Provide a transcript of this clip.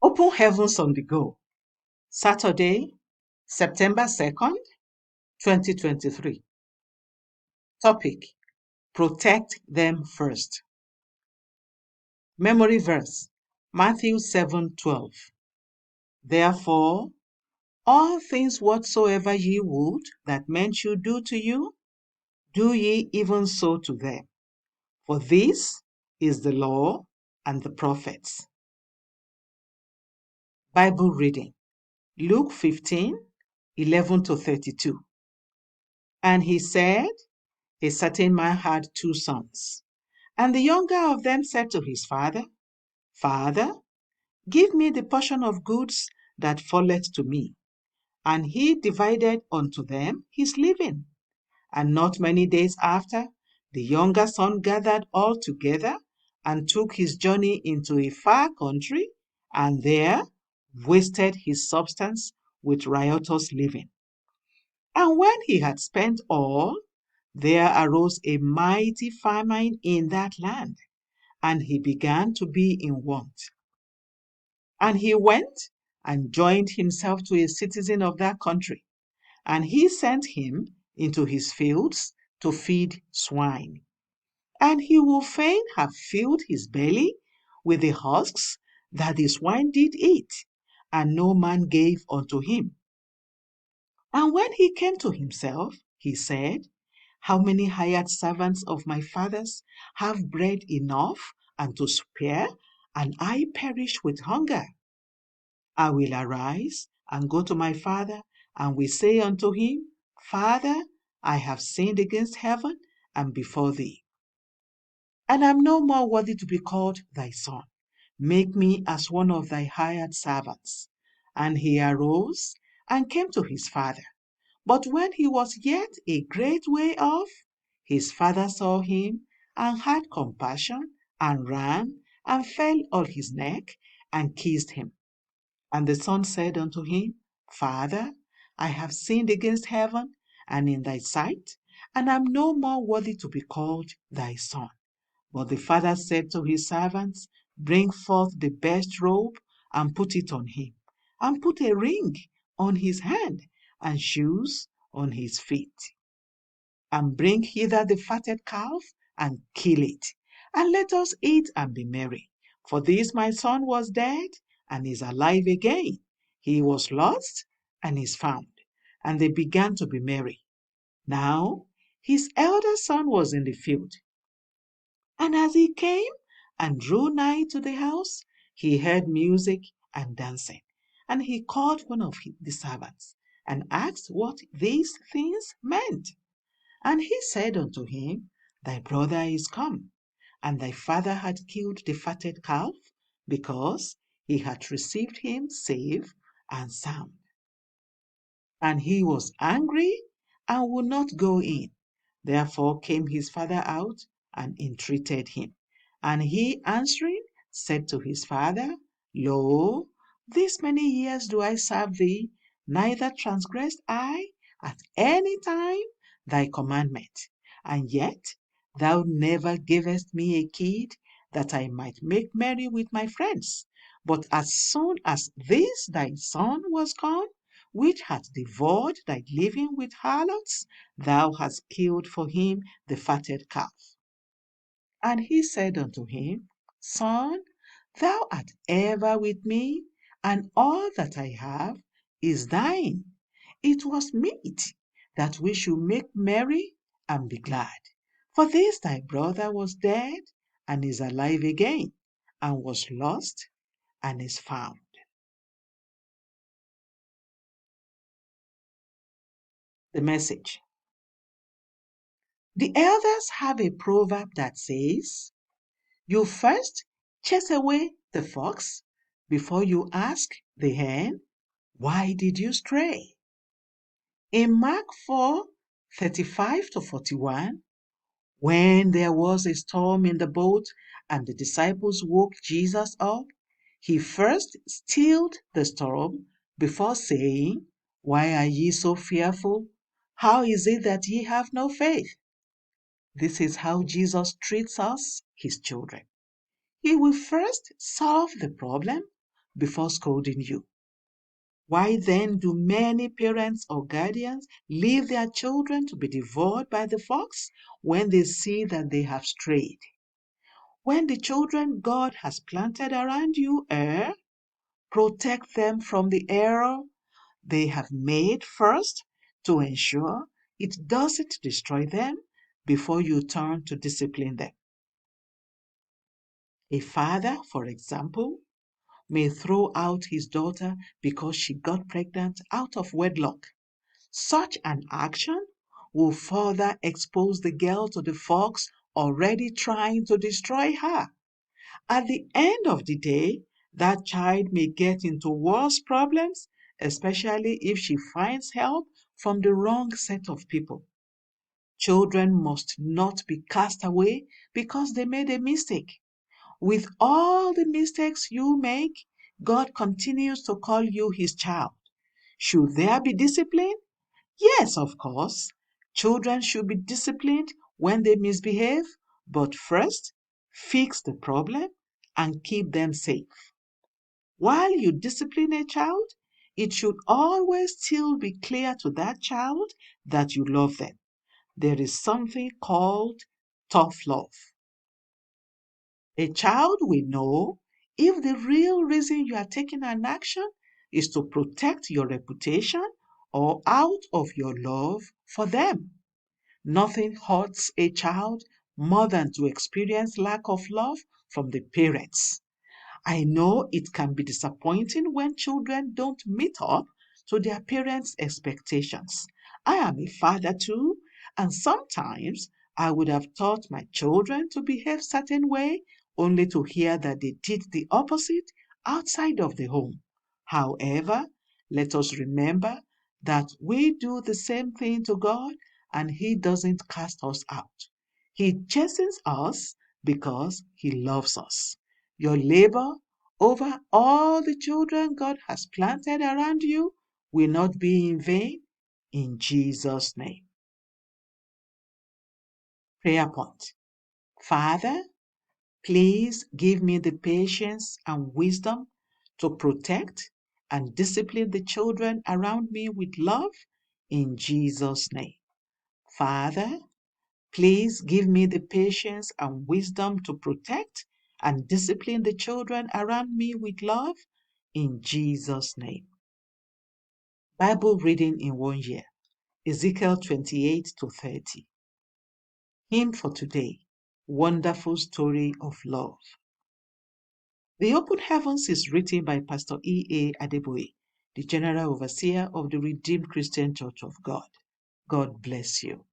Open Heavens on the Go, Saturday, September 2nd, 2023. Topic: Protect them first. Memory verse: Matthew 7:12. Therefore, all things whatsoever ye would that men should do to you, do ye even so to them. For this is the law and the prophets. Bible reading: Luke 15:11-32. And he said, a certain man had 2 sons. And the younger of them said to his father, Father, give me the portion of goods that falleth to me. And he divided unto them his living. And not many days after, the younger son gathered all together and took his journey into a far country, and there wasted his substance with riotous living. And when he had spent all, there arose a mighty famine in that land, and he began to be in want. And he went and joined himself to a citizen of that country, and he sent him into his fields to feed swine. And he would fain have filled his belly with the husks that the swine did eat, and no man gave unto him. And when he came to himself, he said, How many hired servants of my father's have bread enough and to spare, and I perish with hunger? I will arise and go to my father, and will say unto him, Father, I have sinned against heaven and before thee, and am no more worthy to be called thy son. Make me as one of thy hired servants. And he arose and came to his father. But when he was yet a great way off, his father saw him, and had compassion, and ran, and fell on his neck, and kissed him. And the son said unto him, Father, I have sinned against heaven, and in thy sight, and am no more worthy to be called thy son. But the father said to his servants, Bring forth the best robe, and put it on him, and put a ring on his hand, and shoes on his feet. And bring hither the fatted calf, and kill it, and let us eat and be merry. For this my son was dead, and is alive again. He was lost, and is found. And they began to be merry. Now his elder son was in the field. And as he came and drew nigh to the house, he heard music and dancing. And he called one of the servants, and asked what these things meant. And he said unto him, Thy brother is come, and thy father had killed the fatted calf, because he had received him safe and sound. And he was angry, and would not go in. Therefore came his father out, and entreated him. And he answering said to his father, Lo, this many years do I serve thee, neither transgressed I at any time thy commandment. And yet thou never gavest me a kid, that I might make merry with my friends. But as soon as this thy son was gone, which hath devoured thy living with harlots, thou hast killed for him the fatted calf. And he said unto him, Son, thou art ever with me, and all that I have is thine. It was meet that we should make merry and be glad. For this thy brother was dead, and is alive again, and was lost, and is found. The message. The elders have a proverb that says, You first chase away the fox before you ask the hen, Why did you stray? In Mark 4:35-41, when there was a storm in the boat and the disciples woke Jesus up, he first stilled the storm before saying, Why are ye so fearful? How is it that ye have no faith? This is how Jesus treats us, his children. He will first solve the problem before scolding you. Why then do many parents or guardians leave their children to be devoured by the fox when they see that they have strayed? When the children God has planted around you err, protect them from the error they have made first to ensure it doesn't destroy them before you turn to discipline them. A father, for example, may throw out his daughter because she got pregnant out of wedlock. Such an action will further expose the girl to the fox already trying to destroy her. At the end of the day, that child may get into worse problems, especially if she finds help from the wrong set of people. Children must not be cast away because they made a mistake. With all the mistakes you make, God continues to call you his child. Should there be discipline? Yes, of course. Children should be disciplined when they misbehave, but first, fix the problem and keep them safe. While you discipline a child, it should always still be clear to that child that you love them. There is something called tough love. A child will know if the real reason you are taking an action is to protect your reputation or out of your love for them. Nothing hurts a child more than to experience lack of love from the parents. I know it can be disappointing when children don't meet up to their parents' expectations. I am a father too, and sometimes I would have taught my children to behave certain way only to hear that they did the opposite outside of the home. However, let us remember that we do the same thing to God and He doesn't cast us out. He chastens us because He loves us. Your labor over all the children God has planted around you will not be in vain in Jesus' name. Prayer point. Father, please give me the patience and wisdom to protect and discipline the children around me with love in Jesus' name. Father, please give me the patience and wisdom to protect and discipline the children around me with love in Jesus' name. Bible reading in 1 year, Ezekiel 28 to 30. Hymn for today, Wonderful Story of Love. The Open Heavens is written by Pastor E. A. Adeboye, the General Overseer of the Redeemed Christian Church of God. God bless you.